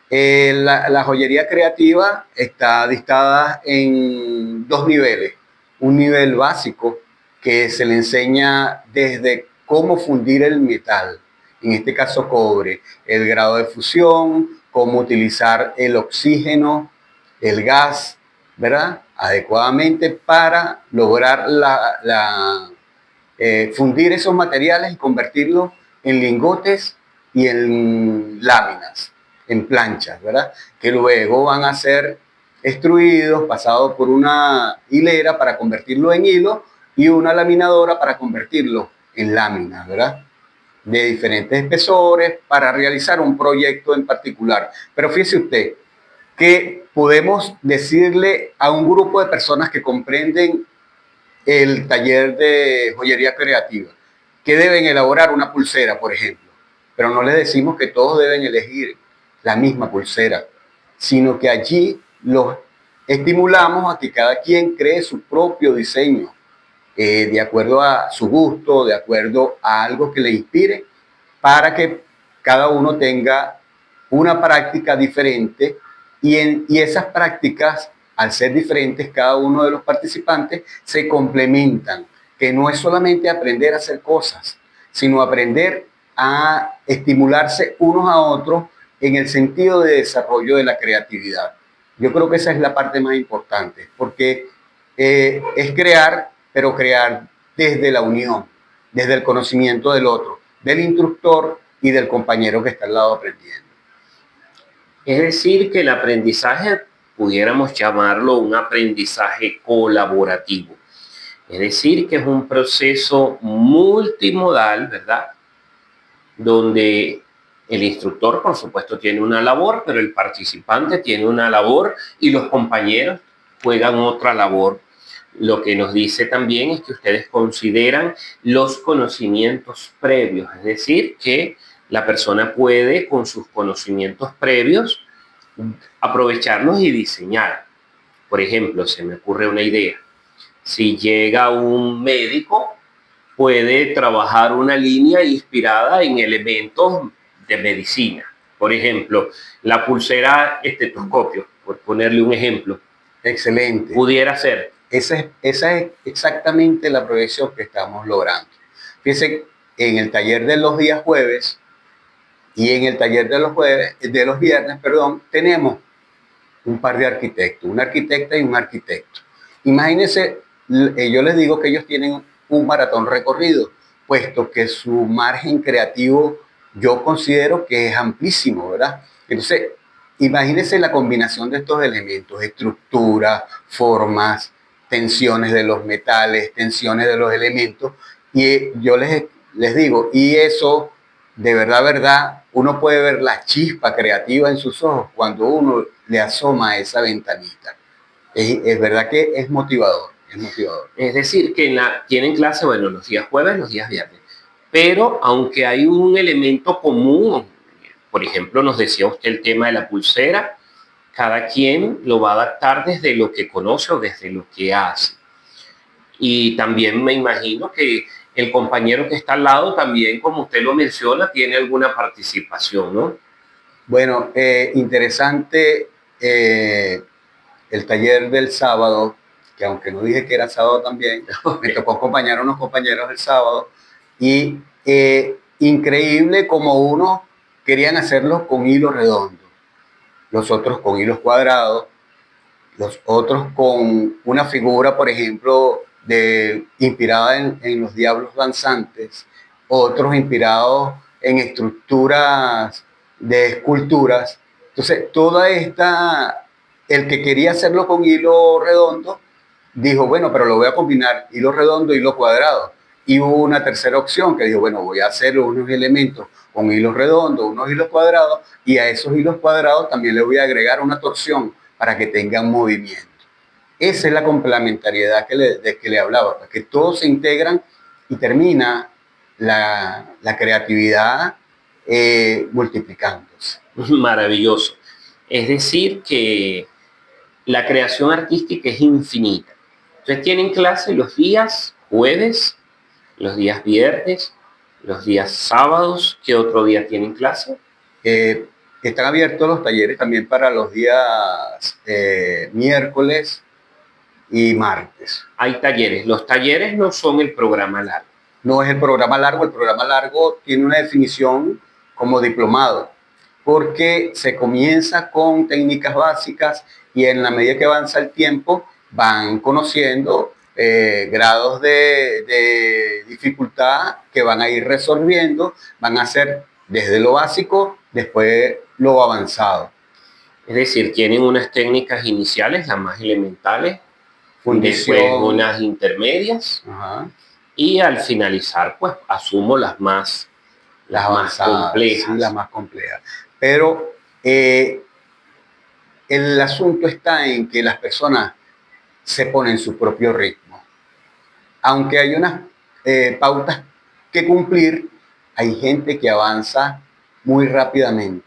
La joyería creativa está dictada en dos niveles. Un nivel básico que se le enseña desde cómo fundir el metal, en este caso cobre, el grado de fusión, cómo utilizar el oxígeno, el gas, ¿verdad? Adecuadamente para lograr fundir esos materiales y convertirlos en lingotes y en láminas, en planchas, ¿verdad? Que luego van a ser extruidos, pasados por una hilera para convertirlo en hilo y una laminadora para convertirlo en láminas, ¿verdad? De diferentes espesores para realizar un proyecto en particular. Pero fíjese usted que podemos decirle a un grupo de personas que comprenden el taller de joyería creativa que deben elaborar una pulsera, por ejemplo, pero no les decimos que todos deben elegir la misma pulsera, sino que allí los estimulamos a que cada quien cree su propio diseño, de acuerdo a su gusto, de acuerdo a algo que le inspire, para que cada uno tenga una práctica diferente y esas prácticas, al ser diferentes, cada uno de los participantes se complementan, que no es solamente aprender a hacer cosas, sino aprender a estimularse unos a otros en el sentido de desarrollo de la creatividad. Yo creo que esa es la parte más importante, porque es crear, pero crear desde la unión, desde el conocimiento del otro, del instructor y del compañero que está al lado aprendiendo. Es decir, que el aprendizaje pudiéramos llamarlo un aprendizaje colaborativo. Es decir, que es un proceso multimodal, ¿verdad? Donde el instructor, por supuesto, tiene una labor, pero el participante tiene una labor y los compañeros juegan otra labor. Lo que nos dice también es que ustedes consideran los conocimientos previos, es decir, que la persona puede, con sus conocimientos previos, aprovecharlos y diseñar. Por ejemplo, se me ocurre una idea. Si llega un médico, puede trabajar una línea inspirada en elementos de medicina. Por ejemplo, la pulsera estetoscopio, por ponerle un ejemplo. Excelente. Pudiera ser. Esa es exactamente la proyección que estamos logrando. Fíjense, en el taller de los días jueves y en el taller de los viernes, tenemos un par de arquitectos, una arquitecta y un arquitecto. Imagínense, yo les digo que ellos tienen un maratón recorrido, puesto que su margen creativo yo considero que es amplísimo, ¿verdad? Entonces, imagínense la combinación de estos elementos, estructura, formas, tensiones de los metales, tensiones de los elementos, y yo les digo, y eso, de verdad, uno puede ver la chispa creativa en sus ojos cuando uno le asoma a esa ventanita. Es verdad que es motivador, es motivador. Es decir, que tienen clase, bueno, los días jueves, los días viernes. Pero aunque hay un elemento común, por ejemplo, nos decía usted el tema de la pulsera, cada quien lo va a adaptar desde lo que conoce o desde lo que hace. Y también me imagino que el compañero que está al lado también, como usted lo menciona, tiene alguna participación, ¿no? Bueno, interesante el taller del sábado, que aunque no dije que era sábado también, me tocó acompañar a unos compañeros el sábado y increíble como unos querían hacerlo con hilo redondo, los otros con hilos cuadrados, los otros con una figura, por ejemplo, inspirada en los diablos danzantes, otros inspirados en estructuras de esculturas. Entonces, el que quería hacerlo con hilo redondo, dijo, bueno, pero lo voy a combinar hilo redondo y hilo cuadrado. Y hubo una tercera opción que dijo, bueno, voy a hacer unos elementos con hilos redondos, unos hilos cuadrados, y a esos hilos cuadrados también le voy a agregar una torsión para que tengan movimiento. Esa es la complementariedad de que le hablaba, que todos se integran y termina la creatividad multiplicándose. Maravilloso. Es decir, que la creación artística es infinita. Ustedes tienen clase los días jueves, los días viernes, los días sábados. ¿Qué otro día tienen clase? Están abiertos los talleres también para los días miércoles y martes. Hay talleres. Los talleres no son el programa largo. no es el programa largo tiene una definición como diplomado, porque se comienza con técnicas básicas y en la medida que avanza el tiempo van conociendo grados de dificultad que van a ir resolviendo, van a ser desde lo básico, después lo avanzado. Es decir, tienen unas técnicas iniciales, las más elementales, Fundición. después unas intermedias, Ajá. y al finalizar, pues asumo las más complejas. Sí, las más complejas. Pero el asunto está en que las personas se ponen su propio ritmo. Aunque hay unas pautas que cumplir, hay gente que avanza muy rápidamente.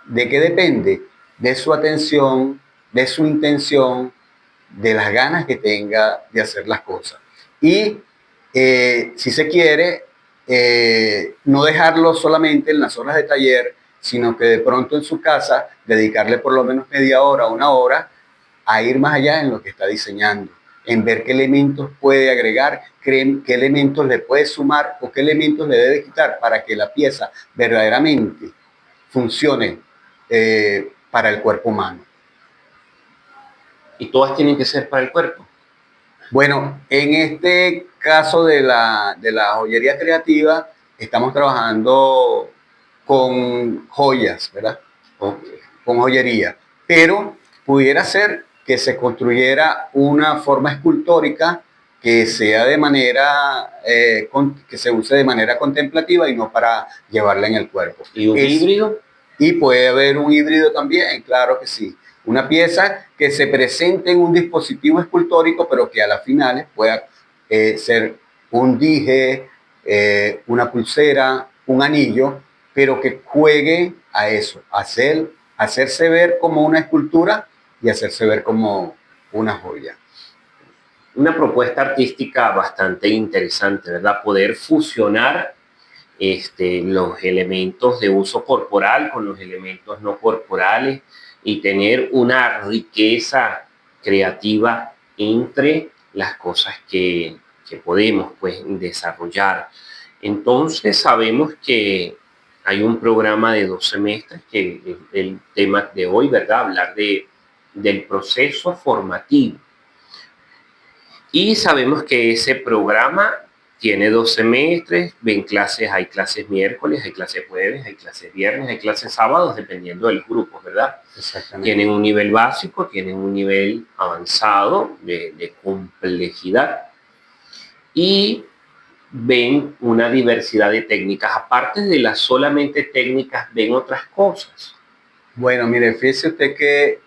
¿De qué depende? De su atención, de su intención, de las ganas que tenga de hacer las cosas. Y si se quiere, no dejarlo solamente en las horas de taller, sino que de pronto en su casa dedicarle por lo menos media hora, una hora, a ir más allá en lo que está diseñando, en ver qué elementos puede agregar, qué elementos le puede sumar o qué elementos le debe quitar para que la pieza verdaderamente funcione para el cuerpo humano. Y todas tienen que ser para el cuerpo. Bueno, en este caso de la joyería creativa, estamos trabajando con joyas, ¿verdad? Con joyería. Pero pudiera ser que se construyera una forma escultórica que sea de manera, que se use de manera contemplativa y no para llevarla en el cuerpo. ¿Y un híbrido? Y puede haber un híbrido también, claro que sí. Una pieza que se presente en un dispositivo escultórico, pero que a las finales pueda ser un dije, una pulsera, un anillo, pero que juegue a eso, hacerse ver como una escultura y hacerse ver como una joya. Una propuesta artística bastante interesante, ¿verdad? Poder fusionar los elementos de uso corporal con los elementos no corporales y tener una riqueza creativa entre las cosas que podemos, pues, desarrollar. Entonces sabemos que hay un programa de 2 semestres, que es el tema de hoy, ¿verdad? Hablar del proceso formativo. Y sabemos que ese programa tiene 2 semestres, hay clases miércoles, hay clases jueves, hay clases viernes, hay clases sábados, dependiendo del grupo, ¿verdad? Exactamente. Tienen un nivel básico, tienen un nivel avanzado de complejidad y ven una diversidad de técnicas. Aparte de las solamente técnicas, ven otras cosas. Bueno, mire, fíjese usted que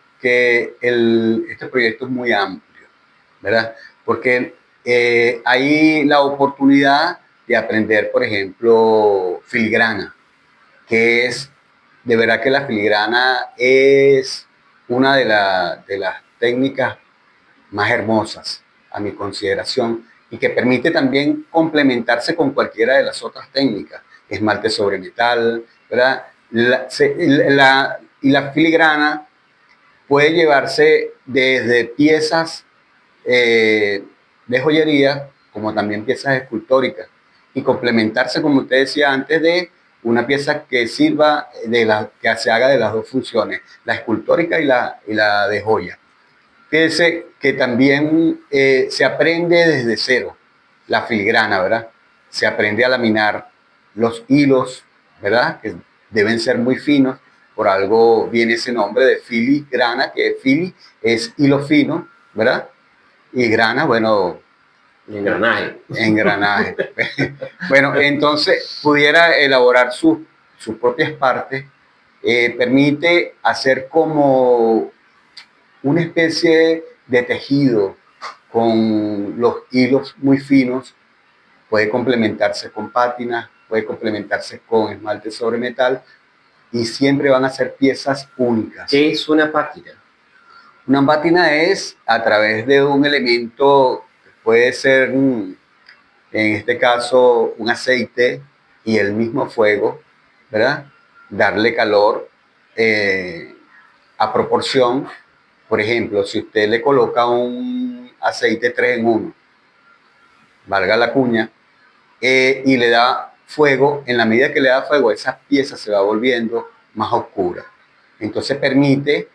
este proyecto es muy amplio, ¿verdad? Porque hay la oportunidad de aprender, por ejemplo, filigrana, que es, de verdad que la filigrana es una de las técnicas más hermosas a mi consideración y que permite también complementarse con cualquiera de las otras técnicas, esmalte sobre metal, ¿verdad? Y la filigrana puede llevarse desde piezas de joyería como también piezas escultóricas y complementarse, como usted decía antes, de una pieza que sirva que se haga de las dos funciones, la escultórica y la de joya. Fíjense que también se aprende desde cero la filigrana, ¿verdad? Se aprende a laminar los hilos, ¿verdad? Que deben ser muy finos, por algo viene ese nombre de filigrana, que fili es hilo fino, ¿verdad? Y grana, bueno... Engranaje. Engranaje. Bueno, entonces pudiera elaborar sus propias partes, permite hacer como una especie de tejido con los hilos muy finos, puede complementarse con pátinas, puede complementarse con esmalte sobre metal y siempre van a ser piezas únicas. ¿Qué es una pátina? Una pátina es a través de un elemento, puede ser en este caso un aceite y el mismo fuego, ¿verdad? Darle calor a proporción. Por ejemplo, si usted le coloca un aceite 3 en 1, valga la cuña, y le da fuego. En la medida que le da fuego, esa pieza se va volviendo más oscura. Entonces permite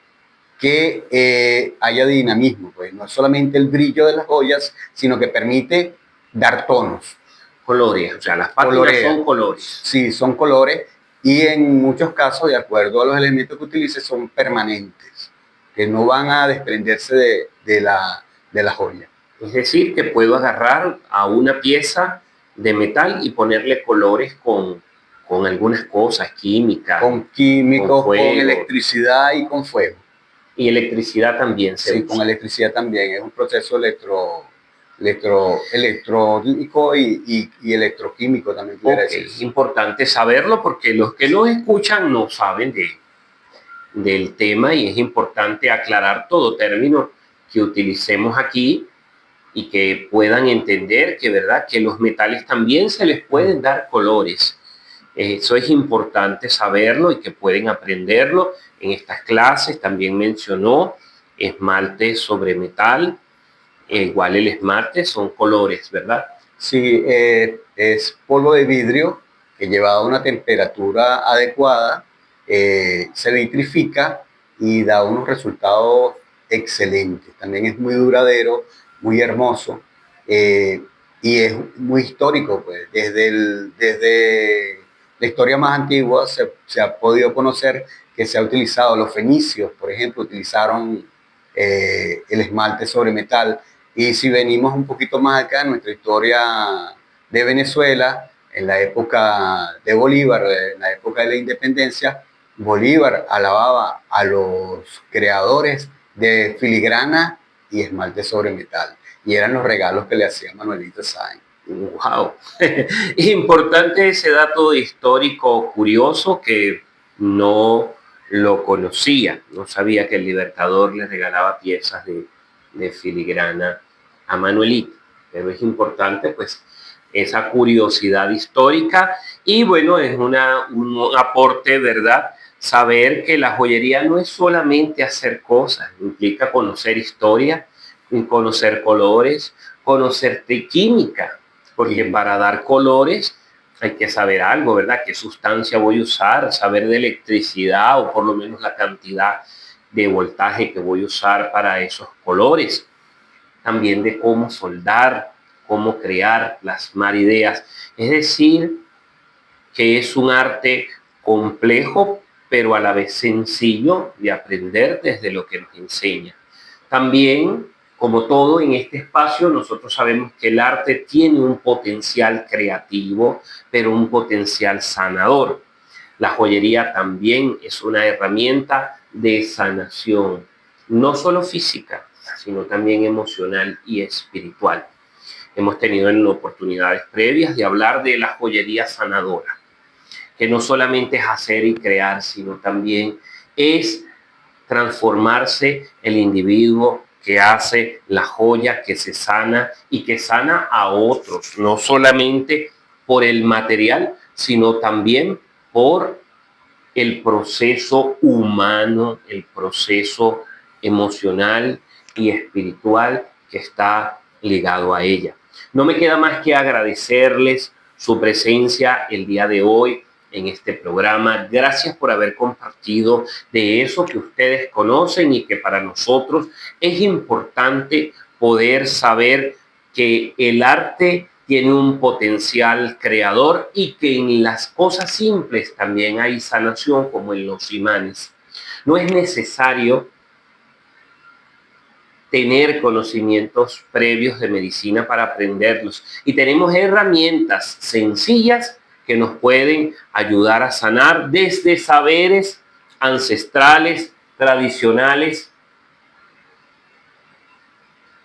que haya dinamismo, pues no es solamente el brillo de las joyas, sino que permite dar tonos. Colores, o sea, las pátinas son colores. Sí, son colores y en muchos casos, de acuerdo a los elementos que utilice, son permanentes, que no van a desprenderse de la joya. Es decir, que puedo agarrar a una pieza de metal y ponerle colores con algunas cosas químicas. Con químicos, con electricidad y con fuego. Y electricidad también se usa. Con electricidad también. Es un proceso electrónico y electroquímico también. Es importante saberlo porque los que nos escuchan no saben del tema y es importante aclarar todo término que utilicemos aquí y que puedan entender que, ¿verdad?, que los metales también se les pueden dar colores. Eso es importante saberlo y que pueden aprenderlo. En estas clases también mencionó esmalte sobre metal. Igual el esmalte son colores, ¿verdad? Sí, es polvo de vidrio que llevado a una temperatura adecuada se vitrifica y da unos resultados excelentes. También es muy duradero, muy hermoso y es muy histórico, pues. Desde la historia más antigua se ha podido conocer que se ha utilizado. Los fenicios, por ejemplo, utilizaron el esmalte sobre metal. Y si venimos un poquito más acá en nuestra historia de Venezuela, en la época de Bolívar, en la época de la independencia, Bolívar alababa a los creadores de filigrana y esmalte sobre metal. Y eran los regalos que le hacía Manuelito Sáenz. ¡Wow! Es importante ese dato histórico curioso que no lo conocía. No sabía que el Libertador le regalaba piezas de filigrana a Manuelito. Pero es importante, pues, esa curiosidad histórica. Y bueno, es un aporte, ¿verdad? Saber que la joyería no es solamente hacer cosas, implica conocer historia, conocer colores, conocer química, porque para dar colores hay que saber algo, ¿verdad? ¿Qué sustancia voy a usar? Saber de electricidad o por lo menos la cantidad de voltaje que voy a usar para esos colores. También de cómo soldar, cómo crear, plasmar ideas. Es decir, que es un arte complejo, pero a la vez sencillo de aprender desde lo que nos enseña. También, como todo en este espacio, nosotros sabemos que el arte tiene un potencial creativo, pero un potencial sanador. La joyería también es una herramienta de sanación, no solo física, sino también emocional y espiritual. Hemos tenido en oportunidades previas de hablar de la joyería sanadora, que no solamente es hacer y crear, sino también es transformarse el individuo que hace la joya, que se sana y que sana a otros, no solamente por el material, sino también por el proceso humano, el proceso emocional y espiritual que está ligado a ella. No me queda más que agradecerles su presencia el día de hoy en este programa. Gracias por haber compartido de eso que ustedes conocen y que para nosotros es importante poder saber que el arte tiene un potencial creador y que en las cosas simples también hay sanación, como en los imanes. No es necesario tener conocimientos previos de medicina para aprenderlos. Y tenemos herramientas sencillas que nos pueden ayudar a sanar desde saberes ancestrales, tradicionales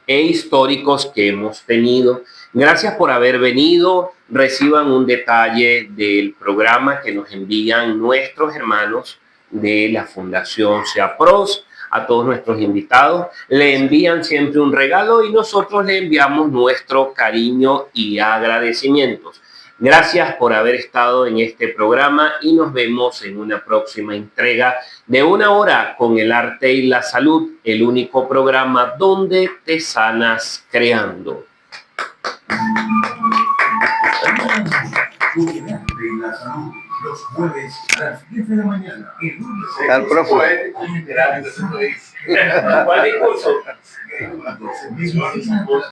e históricos que hemos tenido. Gracias por haber venido. Reciban un detalle del programa que nos envían nuestros hermanos de la Fundación SEAPROS. A todos nuestros invitados le envían siempre un regalo y nosotros le enviamos nuestro cariño y agradecimientos. Gracias por haber estado en este programa y nos vemos en una próxima entrega de Una Hora con el Arte y la Salud, el único programa donde te sanas creando. Con el arte y la salud, los jueves a las 10 de la mañana. El lunes Está el profe. ¿Cuál discurso?